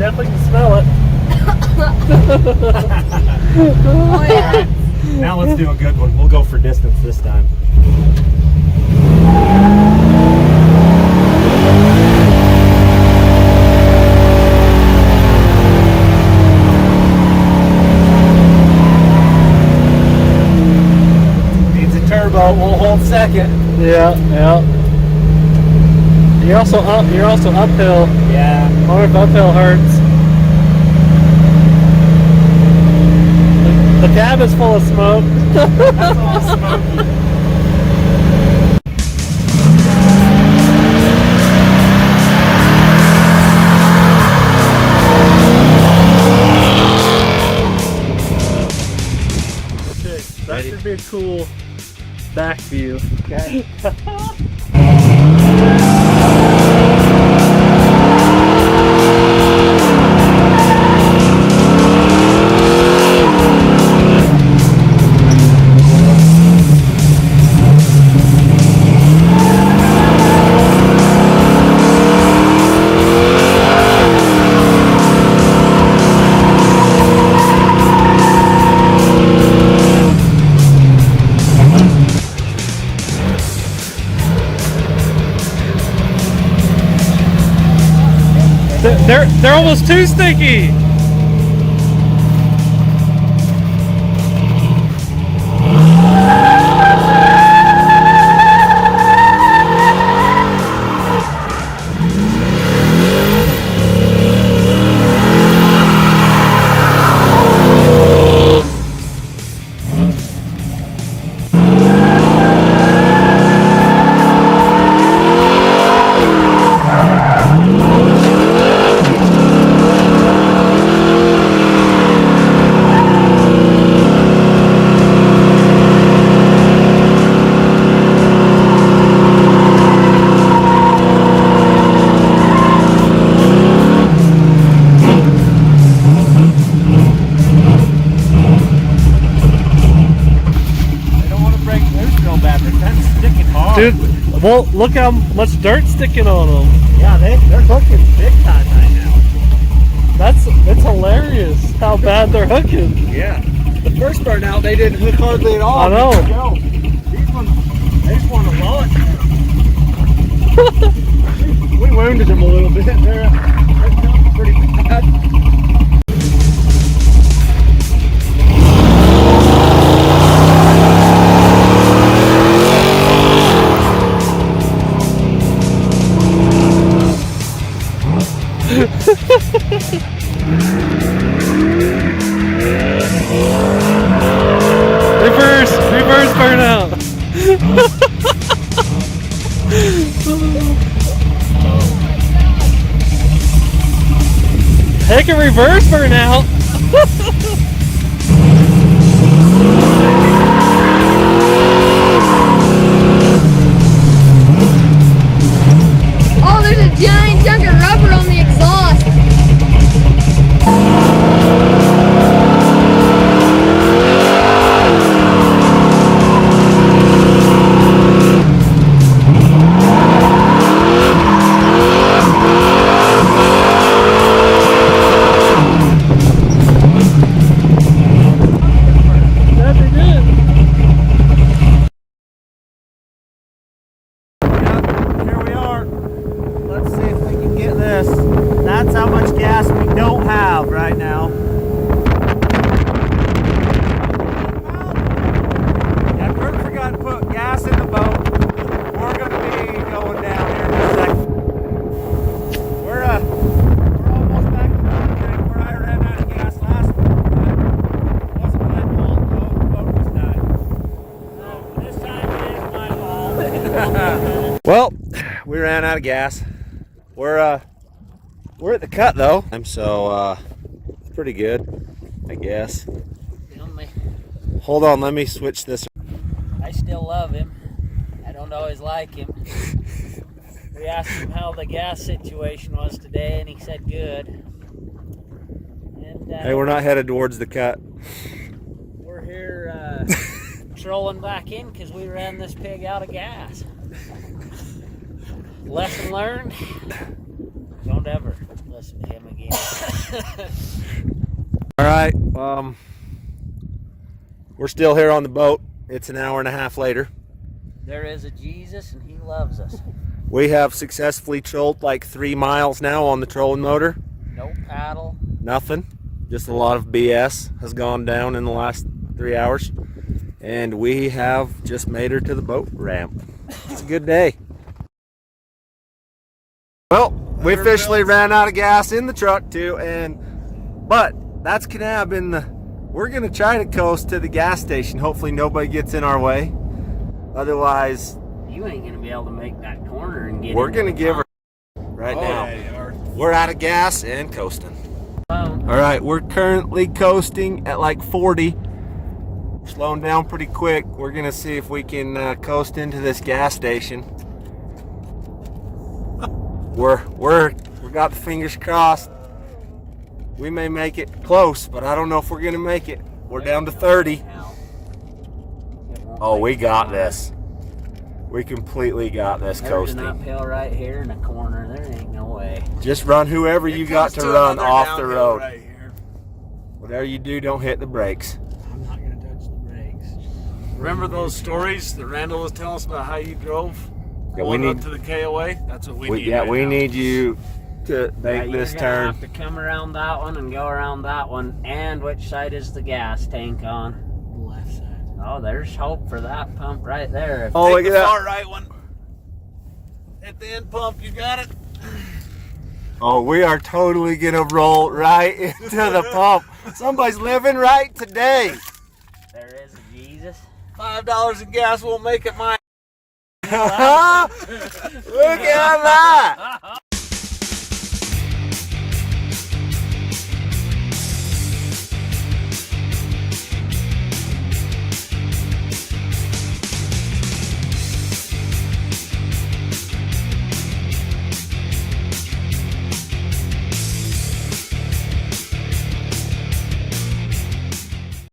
definitely can smell it. Oh yeah. Now let's do a good one. We'll go for distance this time. Needs a turbo. We'll hold second. Yeah. You're also uphill. Yeah. I wonder if uphill hurts. The cab is full of smoke. That's all smoky. Okay, that should be a cool back view. Okay. They're almost too sticky. Dude, well, look how much dirt's sticking on them. Yeah, they're hooking big time right now. It's hilarious how bad they're hooking. Yeah. The first burnout, they didn't hook hardly at all. I know. These ones, they just want to low it. We wounded them a little bit. They're pretty bad. Reverse burnout. Heck, a reverse burnout. Oh, there's a giant chunk of rubber on the exhaust. That's how much gas we don't have right now. Yeah, Kurt forgot to put gas in the boat. We're going to be going down here in a second. We're almost back to the tank where I ran out of gas last week. It wasn't my fault though, the boat was dying. So this time it is my fault. Well, we ran out of gas. We're at the cut though, so it's pretty good, I guess. Hold on, let me switch this. I still love him. I don't always like him. We asked him how the gas situation was today, and he said good. And Hey, we're not headed towards the cut. we're here trolling back in because we ran this pig out of gas. Lesson learned. Don't ever listen to him again. All right, we're still here on the boat. It's an hour and a half later. There is a Jesus and he loves us. We have successfully trolled like 3 miles now on the trolling motor. No paddle. Nothing. Just a lot of BS has gone down in the last 3 hours. And we have just made her to the boat ramp. It's a good day. Well, we officially ran out of gas in the truck too, but that's Kanab in the. We're gonna try to coast to the gas station. Hopefully nobody gets in our way. Otherwise, You ain't gonna be able to make that corner and get we're in gonna the give her pump. right now. We're out of gas and coasting. Oh, All right, we're currently coasting at like 40. Slowing down pretty quick. We're gonna see if we can coast into this gas station. We got the fingers crossed. We may make it close, but I don't know if we're gonna make it. We're down to 30. Oh, we got this. We completely got this There's coasting. an uphill right here in the corner. There ain't no way. Just run whoever you got to run off the road. Right here. Whatever you do, don't hit the brakes. I'm not gonna touch the brakes. Remember those stories that Randall was telling us about how you drove? Yeah, we Going up need- to the KOA. That's what we need. Yeah, right we now. need you to make Yeah, this you're gonna turn. have to come around that one and go around that one. And which side is the gas tank on? The left side. Oh, there's hope for that pump right there. Oh, Take look the at that. far right one. At the end pump, you got it. Oh, we are totally gonna roll right into the pump. Somebody's living right today. There is a Jesus. $5 in gas won't make it mine. Look at that.